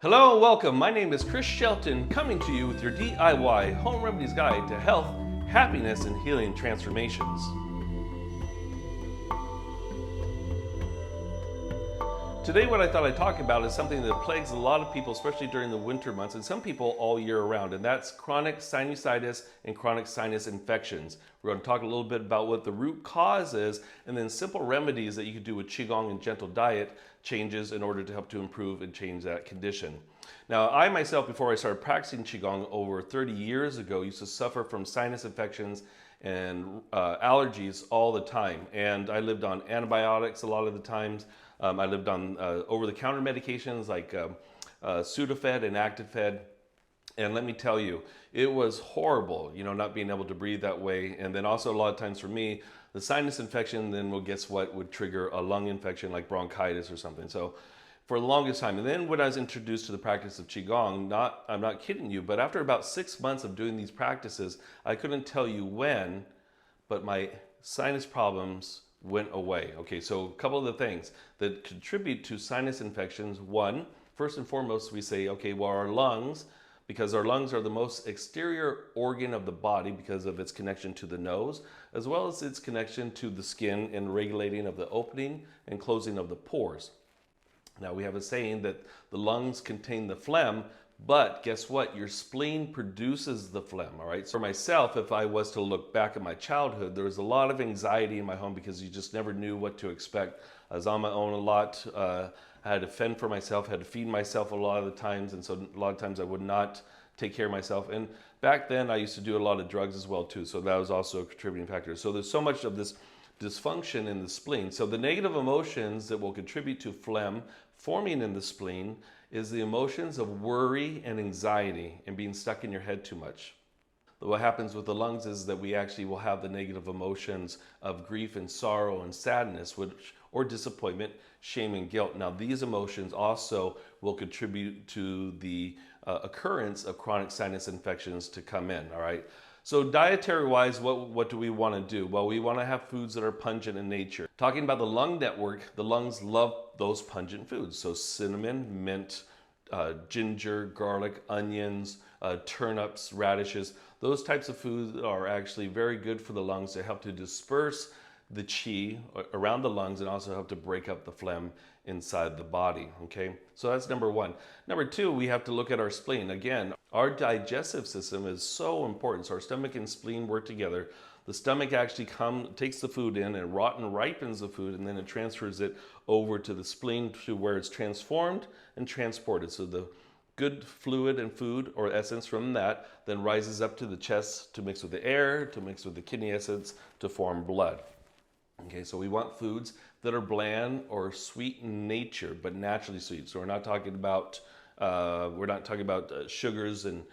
Hello and welcome. My name is Chris Shelton, coming to you with your DIY Home Remedies Guide to Health, Happiness, and Healing Transformations. Today what I thought I'd talk about is something that plagues a lot of people, especially during the winter months, and some people all year round, and that's chronic sinusitis and chronic sinus infections. We're going to talk a little bit about what the root cause is, and then simple remedies that you can do with Qigong and gentle diet changes in order to help to improve and change that condition. Now, I myself, before I started practicing Qigong over 30 years ago, used to suffer from sinus infections and allergies all the time. And I lived on antibiotics a lot of the times. I lived on over-the-counter medications like Sudafed and Actifed. And let me tell you, it was horrible, not being able to breathe that way. And then also a lot of times for me, the sinus infection then, well, guess what, would trigger a lung infection like bronchitis or something. So for the longest time. And then when I was introduced to the practice of Qigong, I'm not kidding you, but after about 6 months of doing these practices, I couldn't tell you when, but my sinus problems went away. Okay, so a couple of the things that contribute to sinus infections. One, first and foremost, we say, okay, well, our lungs, because our lungs are the most exterior organ of the body because of its connection to the nose, as well as its connection to the skin and regulating of the opening and closing of the pores. Now, we have a saying that the lungs contain the phlegm, but guess what? Your spleen produces the phlegm, all right? So for myself, if I was to look back at my childhood, there was a lot of anxiety in my home because you just never knew what to expect. I was on my own a lot. I had to fend for myself, had to feed myself a lot of the times, and so a lot of times I would not take care of myself. And back then, I used to do a lot of drugs as well, too, so that was also a contributing factor. So there's so much of this dysfunction in the spleen. So the negative emotions that will contribute to phlegm forming in the spleen is the emotions of worry and anxiety and being stuck in your head too much. But what happens with the lungs is that we actually will have the negative emotions of grief and sorrow and sadness, or disappointment, shame and guilt. Now, these emotions also will contribute to the occurrence of chronic sinus infections to come in, all right? So dietary-wise, what do we want to do? Well, we want to have foods that are pungent in nature. Talking about the lung network, the lungs love those pungent foods. So cinnamon, mint, ginger, garlic, onions, turnips, radishes. Those types of foods are actually very good for the lungs to help to disperse the qi around the lungs and also help to break up the phlegm inside the body, okay? So that's number one. Number two, we have to look at our spleen. Again, our digestive system is so important. So our stomach and spleen work together. The stomach actually takes the food in and ripens the food, and then it transfers it over to the spleen to where it's transformed and transported. So the good fluid and food or essence from that then rises up to the chest to mix with the air, to mix with the kidney essence to form blood. Okay, so we want foods that are bland or sweet in nature, but naturally sweet. So we're not talking about sugars and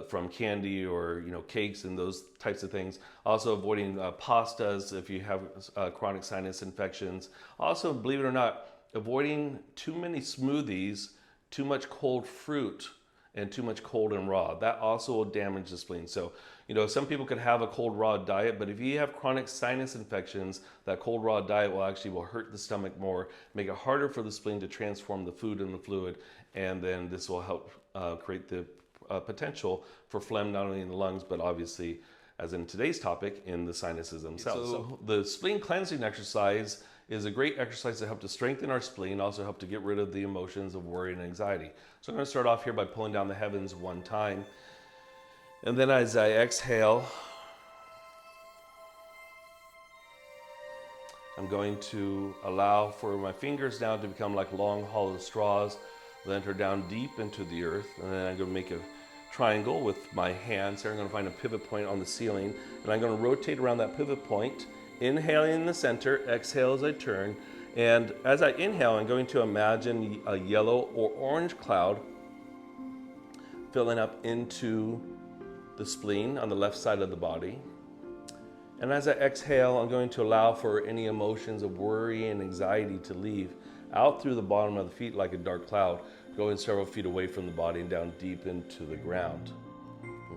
from candy or cakes and those types of things. Also avoiding pastas if you have chronic sinus infections. Also, believe it or not, avoiding too many smoothies, too much cold fruit, and too much cold and raw. That also will damage the spleen. So, some people could have a cold raw diet, but if you have chronic sinus infections, that cold raw diet will hurt the stomach more, make it harder for the spleen to transform the food and the fluid, and then this will help create the potential for phlegm not only in the lungs, but obviously, as in today's topic, in the sinuses themselves. So the spleen cleansing exercise is a great exercise to help to strengthen our spleen, also help to get rid of the emotions of worry and anxiety. So I'm going to start off here by pulling down the heavens one time. And then as I exhale, I'm going to allow for my fingers now to become like long hollow straws that enter down deep into the earth. And then I'm going to make a triangle with my hands here. I'm going to find a pivot point on the ceiling, and I'm going to rotate around that pivot point, inhaling in the center, exhale as I turn. And as I inhale, I'm going to imagine a yellow or orange cloud filling up into the spleen on the left side of the body. And as I exhale, I'm going to allow for any emotions of worry and anxiety to leave out through the bottom of the feet like a dark cloud, going several feet away from the body and down deep into the ground.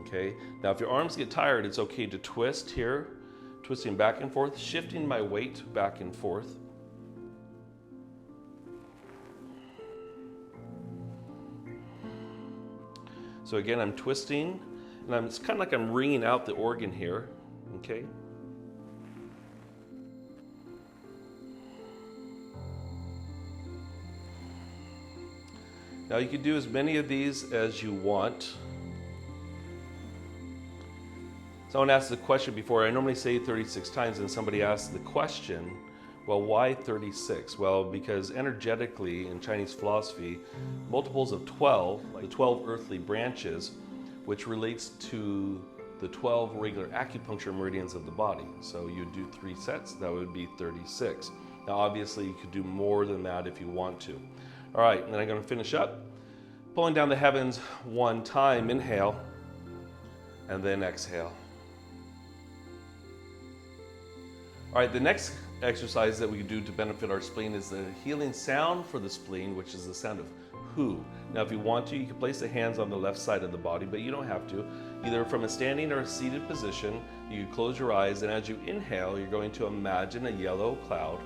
Okay, now if your arms get tired, it's okay to twist here, twisting back and forth, shifting my weight back and forth. So again, I'm twisting, and it's kind of like I'm wringing out the organ here, okay? Now you can do as many of these as you want. Someone asked the question before, I normally say 36 times, and somebody asked the question, well, why 36? Well, because energetically in Chinese philosophy, multiples of 12, like the 12 earthly branches, which relates to the 12 regular acupuncture meridians of the body. So you do 3 sets, that would be 36. Now obviously you could do more than that if you want to. All right, and then I'm going to finish up. Pulling down the heavens 1 time, inhale, and then exhale. All right, the next exercise that we do to benefit our spleen is the healing sound for the spleen, which is the sound of who. Now, if you want to, you can place the hands on the left side of the body, but you don't have to. Either from a standing or a seated position, you can close your eyes, and as you inhale, you're going to imagine a yellow cloud,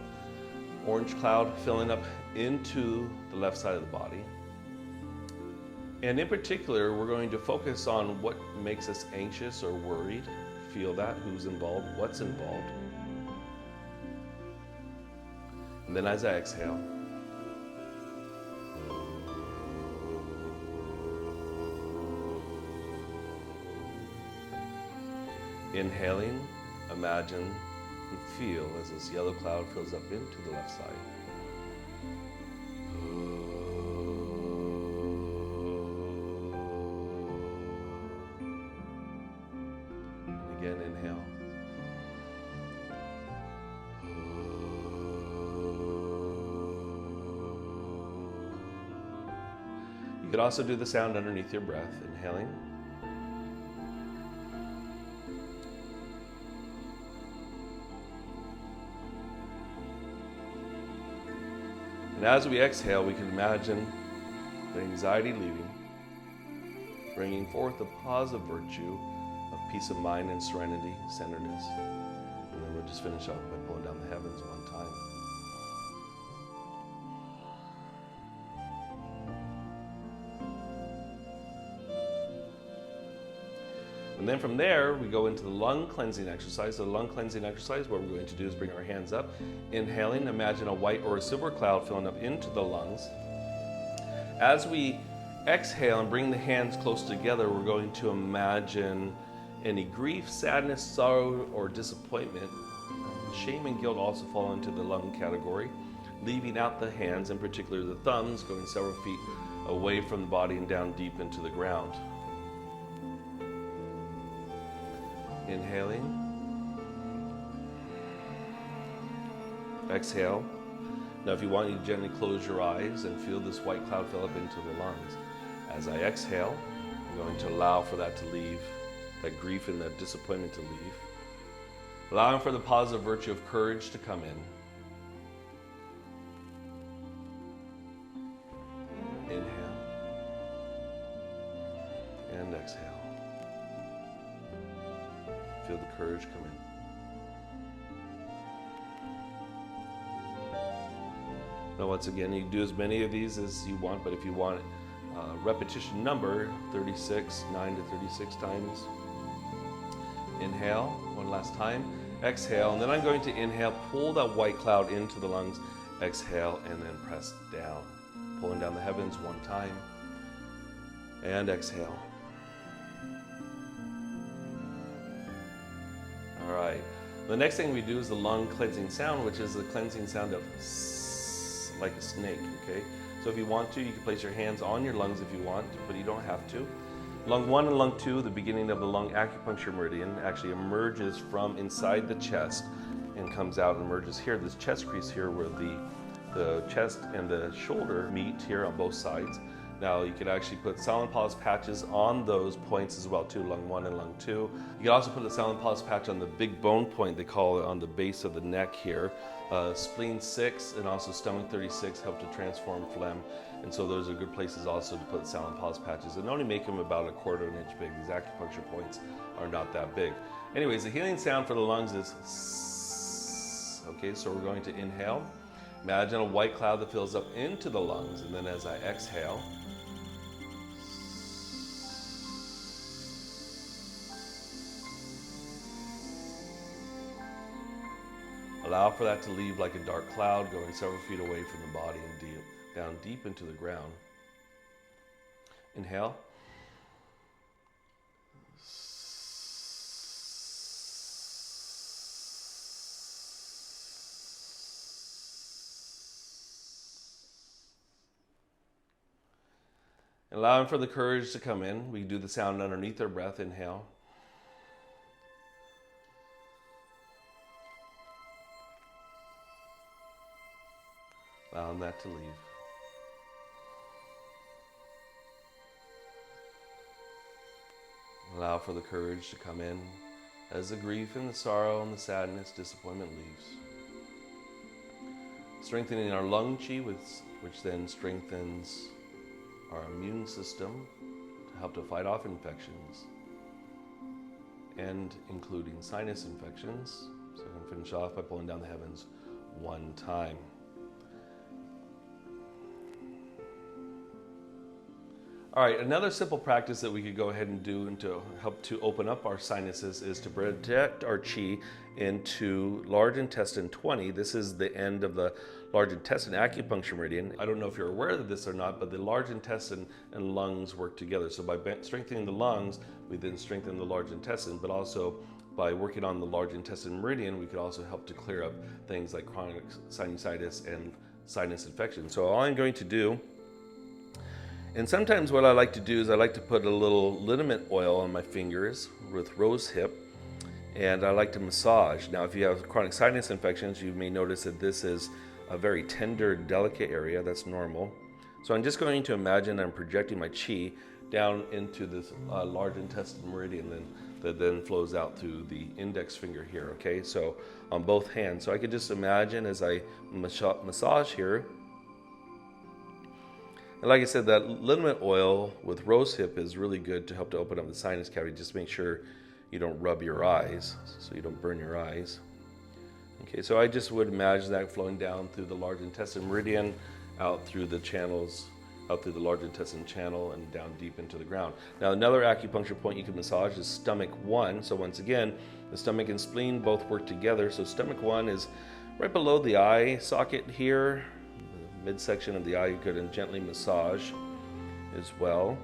orange cloud filling up into the left side of the body. And in particular, we're going to focus on what makes us anxious or worried. Feel that, who's involved, what's involved. And then as I exhale, inhaling, imagine and feel as this yellow cloud fills up into the left side. And again, inhale. You could also do the sound underneath your breath, inhaling. And as we exhale, we can imagine the anxiety leaving, bringing forth a positive virtue of peace of mind and serenity, centeredness. And then we'll just finish off by pulling down the heavens 1 time. And then from there, we go into the lung cleansing exercise. The lung cleansing exercise, what we're going to do is bring our hands up. Inhaling, imagine a white or a silver cloud filling up into the lungs. As we exhale and bring the hands close together, we're going to imagine any grief, sadness, sorrow, or disappointment. Shame and guilt also fall into the lung category, leaving out the hands, in particular the thumbs, going several feet away from the body and down deep into the ground. Inhaling. Exhale. Now if you want, you gently close your eyes and feel this white cloud fill up into the lungs. As I exhale, I'm going to allow for that to leave, that grief and that disappointment to leave. Allowing for the positive virtue of courage to come in. Inhale. And exhale. Feel the courage come in. Now once again, you can do as many of these as you want, but if you want repetition number, 36, 9 to 36 times. Inhale, 1 last time. Exhale, and then I'm going to inhale, pull that white cloud into the lungs. Exhale, and then press down. Pulling down the heavens 1 time. And exhale. All right. The next thing we do is the lung cleansing sound, which is the cleansing sound of sss, like a snake, okay? So if you want to, you can place your hands on your lungs if you want, but you don't have to. Lung 1 and lung 2, the beginning of the lung acupuncture meridian, actually emerges from inside the chest and comes out and emerges here, this chest crease here where the chest and the shoulder meet here on both sides. Now you could actually put silent pause patches on those points as well too, lung 1 and lung 2. You can also put a silent pause patch on the big bone point, they call it, on the base of the neck here. Spleen 6 and also stomach 36 help to transform phlegm. And so those are good places also to put silent pause patches, and only make them about 1/4 inch big. These acupuncture points are not that big. Anyways, the healing sound for the lungs is sss. Okay, so we're going to inhale. Imagine a white cloud that fills up into the lungs, and then as I exhale, Allow for that to leave like a dark cloud going several feet away from the body and down deep into the ground. Inhale. Allowing for the courage to come in. We do the sound underneath our breath. Inhale. Allowing that to leave. Allow for the courage to come in as the grief and the sorrow and the sadness, disappointment leaves. Strengthening our lung chi, which then strengthens our immune system to help to fight off infections, and including sinus infections. So I'm going to finish off by pulling down the heavens one time. All right, another simple practice that we could go ahead and do and to help to open up our sinuses is to project our chi into large intestine 20. This is the end of the large intestine acupuncture meridian. I don't know if you're aware of this or not, but the large intestine and lungs work together. So by strengthening the lungs, we then strengthen the large intestine, but also by working on the large intestine meridian, we could also help to clear up things like chronic sinusitis and sinus infection. So all I'm going to do, and sometimes what I like to do is I like to put a little liniment oil on my fingers with rose hip, and I like to massage. Now, if you have chronic sinus infections, you may notice that this is a very tender, delicate area. That's normal. So I'm just going to imagine I'm projecting my chi down into this large intestine meridian that then flows out through the index finger here, okay? So on both hands. So I could just imagine as I massage here. And like I said, that liniment oil with rose hip is really good to help to open up the sinus cavity. Just make sure you don't rub your eyes so you don't burn your eyes. Okay, so I just would imagine that flowing down through the large intestine meridian, out through the channels, out through the large intestine channel and down deep into the ground. Now another acupuncture point you can massage is stomach 1. So once again, the stomach and spleen both work together. So stomach 1 is right below the eye socket here. Midsection of the eye, you could gently massage as well.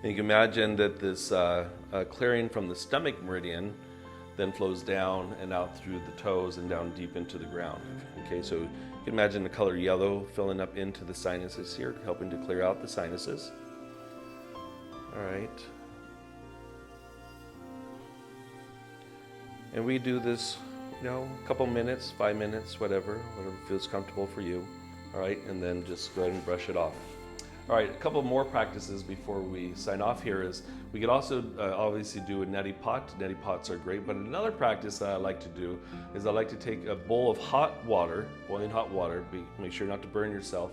And you can imagine that this clearing from the stomach meridian then flows down and out through the toes and down deep into the ground. Okay, so you can imagine the color yellow filling up into the sinuses here, helping to clear out the sinuses. All right. And we do this, a couple minutes, 5 minutes, whatever feels comfortable for you. All right, and then just go ahead and brush it off. All right, a couple more practices before we sign off here is we could also obviously do a neti pot. Neti pots are great, but another practice that I like to do is I like to take a bowl of hot water, boiling hot water, make sure not to burn yourself.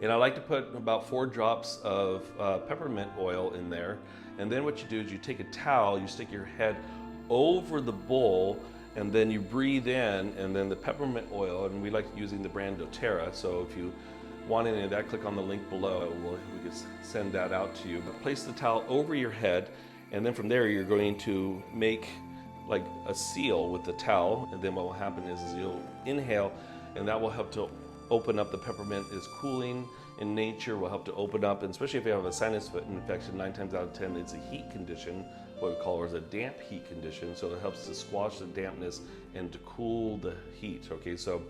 And I like to put about 4 drops of peppermint oil in there. And then what you do is you take a towel, you stick your head over the bowl, and then you breathe in, and then the peppermint oil, and we like using the brand doTERRA, so if you want any of that, click on the link below. We can send that out to you. But place the towel over your head, and then from there you're going to make like a seal with the towel, and then what will happen is you'll inhale, and that will help to open up. The peppermint is cooling in nature, will help to open up, and especially if you have a sinus infection, 9 times out of 10 it's a heat condition, what we call as a damp heat condition, so it helps to squash the dampness and to cool the heat. Okay, so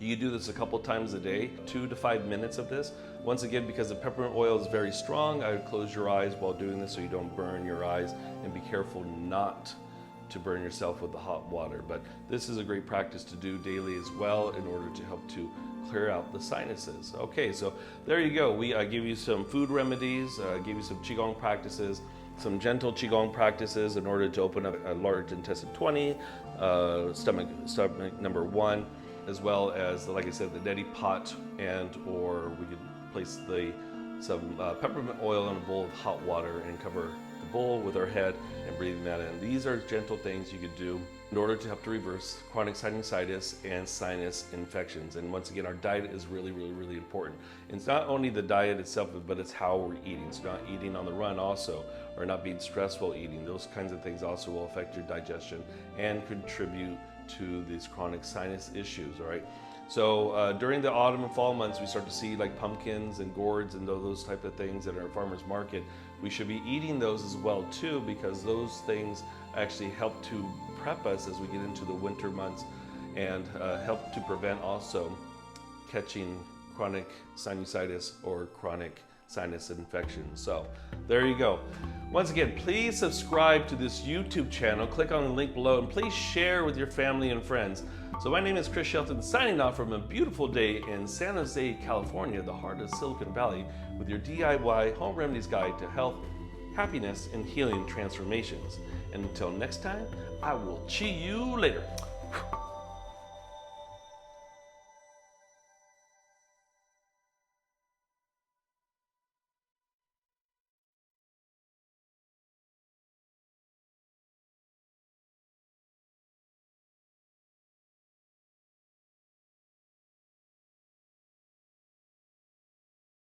you can do this a couple times a day, 2 to 5 minutes of this. Once again, because the peppermint oil is very strong, I would close your eyes while doing this so you don't burn your eyes, and be careful not to burn yourself with the hot water. But this is a great practice to do daily as well in order to help to clear out the sinuses. Okay, so there you go. I give you some food remedies, give you some Qigong practices, some gentle Qigong practices in order to open up a large intestine 20, stomach number 1, as well as, like I said, the neti pot, or we could place some peppermint oil in a bowl of hot water and cover the bowl with our head and breathing that in. These are gentle things you could do. in order to help to reverse chronic sinusitis and sinus infections. And once again, our diet is really, really, really important. And it's not only the diet itself, but it's how we're eating. It's not eating on the run also, or not being stressful eating. Those kinds of things also will affect your digestion and contribute to these chronic sinus issues, all right? So during the autumn and fall months, we start to see like pumpkins and gourds and those type of things at our farmer's market. We should be eating those as well too, because those things actually help to prep us as we get into the winter months and help to prevent also catching chronic sinusitis or chronic sinus infections. So there you go. Once again, please subscribe to this YouTube channel. Click on the link below and please share with your family and friends. So my name is Chris Shelton, signing off from a beautiful day in San Jose, California, the heart of Silicon Valley, with your DIY home remedies guide to health, happiness, and healing transformations. And until next time, I will see you later.